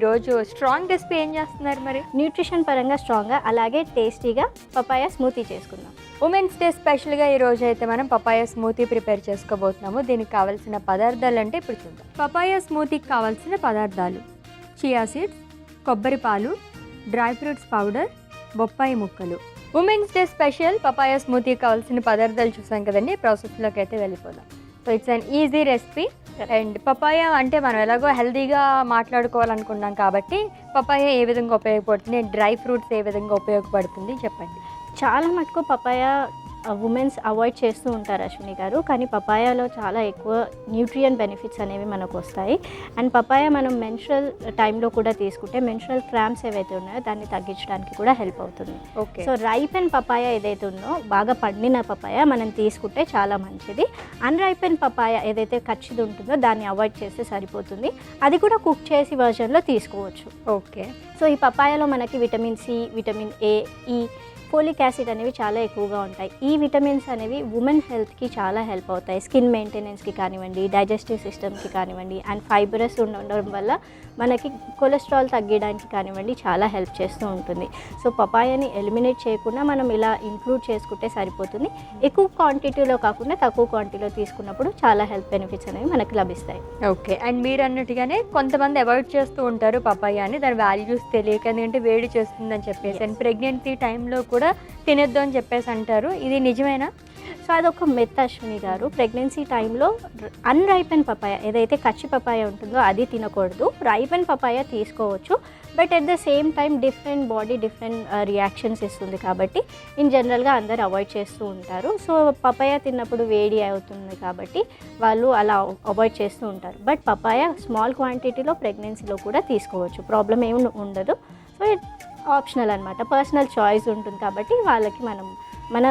ఈరోజు strong recipe ఏం చేస్తున్నారు మరి? న్యూట్రిషన్ పరంగా స్ట్రాంగ్గా అలాగే టేస్టీగా పపాయ స్మూతీ చేసుకుందాం. ఉమెన్స్ డే స్పెషల్గా ఈరోజు అయితే మనం పపాయ స్మూతీ ప్రిపేర్ చేసుకోబోతున్నాము. దీనికి కావాల్సిన పదార్థాలు అంటే ఇప్పుడు చూద్దాం. పపాయ స్మూతీకి కావాల్సిన పదార్థాలు: చియా సీడ్స్, కొబ్బరి పాలు, డ్రై ఫ్రూట్స్ పౌడర్, బొప్పాయి ముక్కలు. ఉమెన్స్ డే స్పెషల్ పపాయ స్మూతీకి కావాల్సిన పదార్థాలు చూసాం కదండి. ప్రాసెస్లోకి అయితే వెళ్ళిపోదాం. So it's an easy recipe. And papaya అంటే మనం ఎలాగో హెల్తీగా మాట్లాడుకోవాలనుకున్నాం కాబట్టి పపాయ ఏ విధంగా ఉపయోగపడుతుంది, డ్రై ఫ్రూట్స్ ఏ విధంగా ఉపయోగపడుతుంది చెప్పండి. చాలా మటుకు పపాయ ఉమెన్స్ అవాయిడ్ చేస్తూ ఉంటారు అశ్విని గారు, కానీ పపాయాలో చాలా ఎక్కువ న్యూట్రియన్ బెనిఫిట్స్ అనేవి మనకు వస్తాయి. అండ్ పపాయ మనం మెన్స్ట్రల్ టైంలో కూడా తీసుకుంటే మెన్స్ట్రల్ క్రాంప్స్ ఏవైతే ఉన్నాయో దాన్ని తగ్గించడానికి కూడా హెల్ప్ అవుతుంది. ఓకే. సో రైపెన్ పపాయ ఏదైతే ఉందో, బాగా పండిన పపాయ మనం తీసుకుంటే చాలా మంచిది. అన్రైపెన్ పపాయ ఏదైతే కచ్చిది ఉంటుందో దాన్ని అవాయిడ్ చేస్తే సరిపోతుంది. అది కూడా కుక్ చేసి వర్షన్లో తీసుకోవచ్చు. ఓకే. సో ఈ పపాయలో మనకి విటమిన్ సి, విటమిన్ ఏ, ఈ ఫోలిక్ యాసిడ్ అనేవి చాలా ఎక్కువగా ఉంటాయి. ఈ విటమిన్స్ అనేవి ఉమెన్ హెల్త్కి చాలా హెల్ప్ అవుతాయి. స్కిన్ మెయింటెనెన్స్కి కానివ్వండి, డైజెస్టివ్ సిస్టమ్కి కానివ్వండి, అండ్ ఫైబరస్ ఉండడం వల్ల మనకి కొలెస్ట్రాల్ తగ్గడానికి కానివ్వండి చాలా హెల్ప్ చేస్తూ ఉంటుంది. సో పపాయాని ఎలిమినేట్ చేయకుండా మనం ఇలా ఇంక్లూడ్ చేసుకుంటే సరిపోతుంది. ఎక్కువ క్వాంటిటీలో కాకుండా తక్కువ క్వాంటిటీలో తీసుకున్నప్పుడు చాలా హెల్త్ బెనిఫిట్స్ అనేవి మనకు లభిస్తాయి. ఓకే. అండ్ మీరు అన్నట్టుగానే కొంతమంది అవాయిడ్ చేస్తూ ఉంటారు పపాయాని, దాని వాల్యూస్ తెలియక, ఎందుకంటే వేడి చేస్తుందని చెప్పేసి. అండ్ ప్రెగ్నెన్సీ టైంలో కూడా తినొద్దు అని చెప్పేసి అంటారు. ఇది నిజమేనా? సో అదొక మెత్ అశ్విని గారు. ప్రెగ్నెన్సీ టైంలో అన్రైపెన్ పపాయ ఏదైతే కచ్చి పపాయ ఉంటుందో అది తినకూడదు. రైపెన్ పపాయ తీసుకోవచ్చు, but at the same time body different reactions ఇస్తుంది కాబట్టి ఇన్ జనరల్గా అందరు అవాయిడ్ చేస్తూ ఉంటారు. సో పపాయ తిన్నప్పుడు వేడి అవుతుంది కాబట్టి వాళ్ళు అలా అవాయిడ్ చేస్తూ ఉంటారు. బట్ పపాయ స్మాల్ క్వాంటిటీలో ప్రెగ్నెన్సీలో కూడా తీసుకోవచ్చు, ప్రాబ్లం ఏమి ఉండదు. సో ఆప్షనల్ అనమాట, పర్సనల్ చాయిస్ ఉంటుంది కాబట్టి వాళ్ళకి మన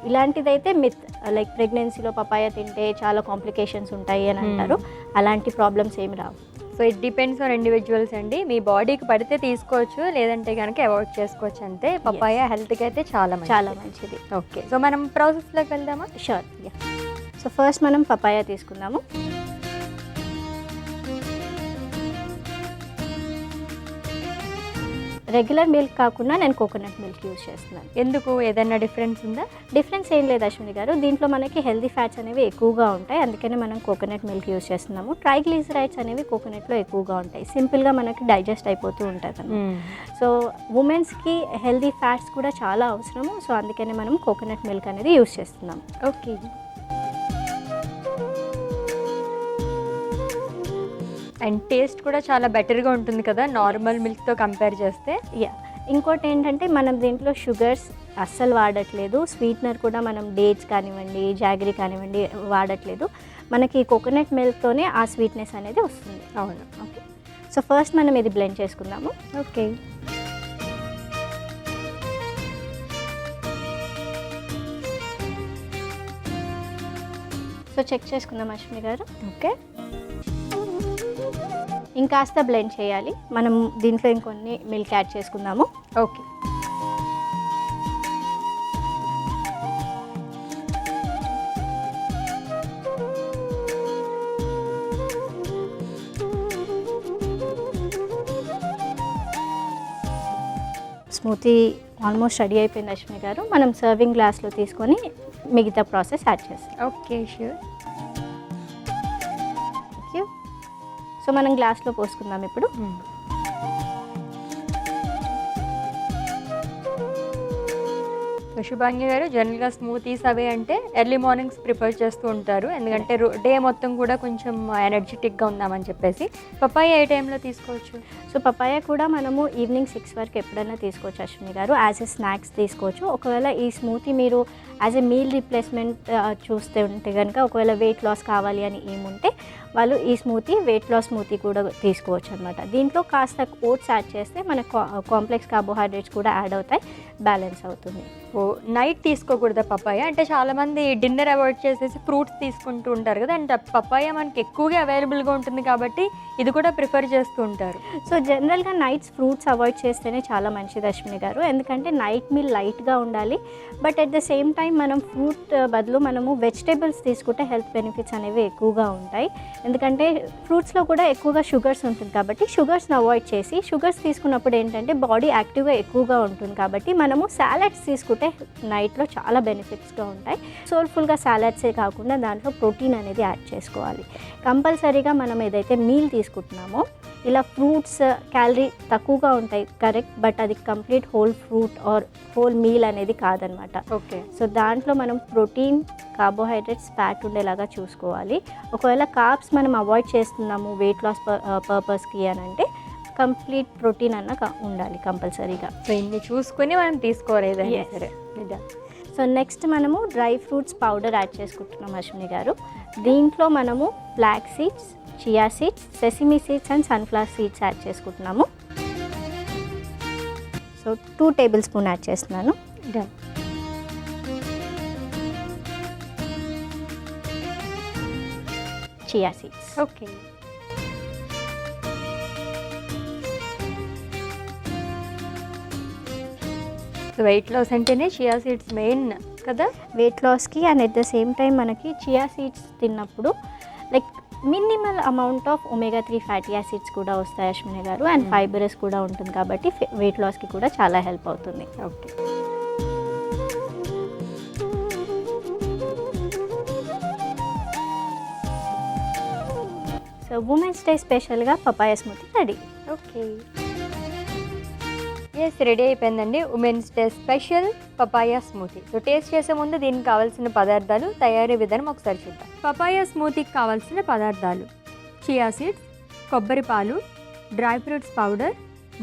ఇలాంటిదైతే మిత్, లైక్ ప్రెగ్నెన్సీలో పపాయ తింటే చాలా కాంప్లికేషన్స్ ఉంటాయి అని అంటారు. అలాంటి ప్రాబ్లమ్స్ ఏమి రావు. So it depends on individuals అండి. మీ బాడీకి పడితే తీసుకోవచ్చు, లేదంటే కనుక అవాయిడ్ చేసుకోవచ్చు అంతే. పపాయ హెల్త్కి అయితే చాలా మంచిది. ఓకే. సో మనం ప్రాసెస్లోకి వెళ్దామా? షూర్. సో ఫస్ట్ మనం పపాయ తీసుకుందాము. రెగ్యులర్ మిల్క్ కాకుండా నేను కోకోనట్ మిల్క్ యూజ్ చేస్తున్నాను. ఎందుకు? ఏదైనా డిఫరెన్స్ ఉందా? డిఫరెన్స్ ఏం లేదు అశ్విని గారు. దీంట్లో మనకి హెల్దీ ఫ్యాట్స్ అనేవి ఎక్కువగా ఉంటాయి, అందుకని మనం కోకోనట్ మిల్క్ యూజ్ చేస్తున్నాము. ట్రైగ్లిజరైడ్స్ అనేవి కోకోనట్లో ఎక్కువగా ఉంటాయి, సింపుల్గా మనకి డైజెస్ట్ అయిపోతూ ఉంటుంది. సో ఉమెన్స్కి హెల్దీ ఫ్యాట్స్ కూడా చాలా అవసరము. సో అందుకని మనం కోకోనట్ మిల్క్ అనేది యూజ్ చేస్తున్నాం. ఓకే. అండ్ టేస్ట్ కూడా చాలా బెటర్గా ఉంటుంది కదా నార్మల్ మిల్క్తో కంపేర్ చేస్తే. ఇంకోటి ఏంటంటే మనం దీంట్లో షుగర్స్ అస్సలు వాడట్లేదు. స్వీట్నర్ కూడా మనం డేట్స్ కానివ్వండి, జాగరీ కానివ్వండి వాడట్లేదు. మనకి కోకోనట్ మిల్క్తోనే ఆ స్వీట్నెస్ అనేది వస్తుంది. అవును. ఓకే. సో ఫస్ట్ మనం ఇది బ్లెండ్ చేసుకుందాము. ఓకే. సో చెక్ చేసుకుందాం అశ్విని గారు. ఓకే. ఇంకాస్త బ్లెండ్ చేయాలి. మనం దీంట్లో ఇంకొన్ని మిల్క్ యాడ్ చేసుకుందాము. ఓకే. స్మూతీ ఆల్మోస్ట్ రెడీ అయిపోయింది అశ్విని గారు. మనం సర్వింగ్ గ్లాస్లో తీసుకొని మిగతా ప్రాసెస్ యాడ్ చేస్తాం. Okay, sure. సో మనం గ్లాస్లో పోసుకుందాం ఇప్పుడు. శుభాంగి గారు, జనరల్గా స్మూతీస్ అవి అంటే ఎర్లీ మార్నింగ్స్ ప్రిపేర్ చేస్తూ ఉంటారు, ఎందుకంటే డే మొత్తం కూడా కొంచెం ఎనర్జెటిక్గా ఉందామని చెప్పేసి. పపాయ ఏ టైంలో తీసుకోవచ్చు? సో పపాయ కూడా మనము ఈవినింగ్ 6 వరకు ఎప్పుడైనా తీసుకోవచ్చు అశ్విని గారు. యాజ్ ఎ స్నాక్స్ తీసుకోవచ్చు. ఒకవేళ ఈ స్మూతీ మీరు యాజ్ ఎ మీల్ రీప్లేస్మెంట్ చూస్తే ఉంటే కనుక, ఒకవేళ వెయిట్ లాస్ కావాలి అని ఏముంటే వాళ్ళు ఈ స్మూతీ వెయిట్ లాస్ స్మూతీ కూడా తీసుకోవచ్చు అనమాట. దీంట్లో కాస్త ఓట్స్ యాడ్ చేస్తే మనకు కాంప్లెక్స్ కార్బోహైడ్రేట్స్ కూడా యాడ్ అవుతాయి, బ్యాలెన్స్ అవుతుంది. ఓ నైట్ తీసుకోకూడదా పపాయ? అంటే చాలామంది డిన్నర్ అవాయిడ్ చేసేసి ఫ్రూట్స్ తీసుకుంటూ ఉంటారు కదా, అంటే పపాయ మనకి ఎక్కువగా అవైలబుల్గా ఉంటుంది కాబట్టి ఇది కూడా ప్రిఫర్ చేస్తూ ఉంటారు. సో జనరల్గా నైట్స్ ఫ్రూట్స్ అవాయిడ్ చేస్తేనే చాలా మంచిది అశ్విని గారు, ఎందుకంటే నైట్ మీల్ లైట్గా ఉండాలి. But at the same time మనం ఫ్రూట్ బదులు మనము వెజిటేబుల్స్ తీసుకుంటే హెల్త్ బెనిఫిట్స్ అనేవి ఎక్కువగా ఉంటాయి. ఎందుకంటే ఫ్రూట్స్లో కూడా ఎక్కువగా షుగర్స్ ఉంటుంది కాబట్టి షుగర్స్ని అవాయిడ్ చేసి, షుగర్స్ తీసుకున్నప్పుడు ఏంటంటే బాడీ యాక్టివ్గా ఎక్కువగా ఉంటుంది కాబట్టి మనము సాలడ్స్ తీసుకుంటే నైట్లో చాలా బెనిఫిట్స్గా ఉంటాయి. సోల్ఫుల్గా సాలడ్సే కాకుండా దాంట్లో ప్రోటీన్ అనేది యాడ్ చేసుకోవాలి. కంపల్సరీగా మనం ఏదైతే మీల్ తీసుకుంటున్నామో ఇలా ఫ్రూట్స్ క్యాలరీ తక్కువగా ఉంటాయి కరెక్ట్, బట్ అది complete whole fruit or whole meal అనేది కాదనమాట. ఓకే. సో దాంట్లో మనం ప్రోటీన్, కార్బోహైడ్రేట్స్, ఫ్యాట్ ఉండేలాగా చూసుకోవాలి. ఒకవేళ కార్బ్స్ మనం అవాయిడ్ చేస్తున్నాము వెయిట్ లాస్ పర్పస్కి అని అంటే కంప్లీట్ ప్రోటీన్ ఉండాలి కంపల్సరీగా. సో ఇన్ని చూసుకొని మనం తీసుకోలేదు సరే. సో నెక్స్ట్ మనము డ్రై ఫ్రూట్స్ పౌడర్ యాడ్ చేసుకుంటున్నాం అశ్విని గారు. దీంట్లో మనము flax seeds, chia seeds, sesame seeds and sunflower seeds add చేసుకుంటున్నాము. సో 2 టేబుల్ స్పూన్ యాడ్ చేస్తున్నాను. Done. Chia seeds. Okay. Weight loss అంటేనే చియా సీడ్స్ మెయిన్ కదా వెయిట్ లాస్కి. And at the same time మనకి chia seeds తిన్నప్పుడు like minimal amount of omega 3 fatty acids కూడా వస్తాయి అశ్విని గారు. అండ్ ఫైబరస్ కూడా ఉంటుంది కాబట్టి వెయిట్ లాస్కి కూడా చాలా హెల్ప్ అవుతుంది. ఓకే. సో ఉమెన్స్ డే స్పెషల్గా papaya smoothie ready. Okay. Yes, ready అయిపోయిందండి women's day special papaya smoothie. So taste చేసే ముందు దీనికి కావాల్సిన పదార్థాలు, తయారీ విధానం ఒకసారి చూద్దాం. పపాయా స్మూతీకి కావాల్సిన పదార్థాలు: చియా సీడ్స్, కొబ్బరి పాలు, డ్రై ఫ్రూట్స్ పౌడర్,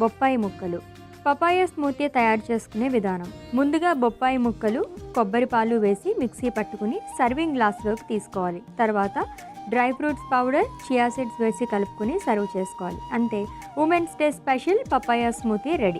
బొప్పాయి ముక్కలు. పపాయా స్మూతీ తయారు చేసుకునే విధానం: ముందుగా బొప్పాయి ముక్కలు, కొబ్బరి పాలు వేసి మిక్సీ పట్టుకుని సర్వింగ్ గ్లాస్లోకి తీసుకోవాలి. తర్వాత dry fruits powder, chia seeds వేసి కలుపుకొని సర్వ్ చేసుకోవాలి. అంతే, women's day special papaya smoothie ready.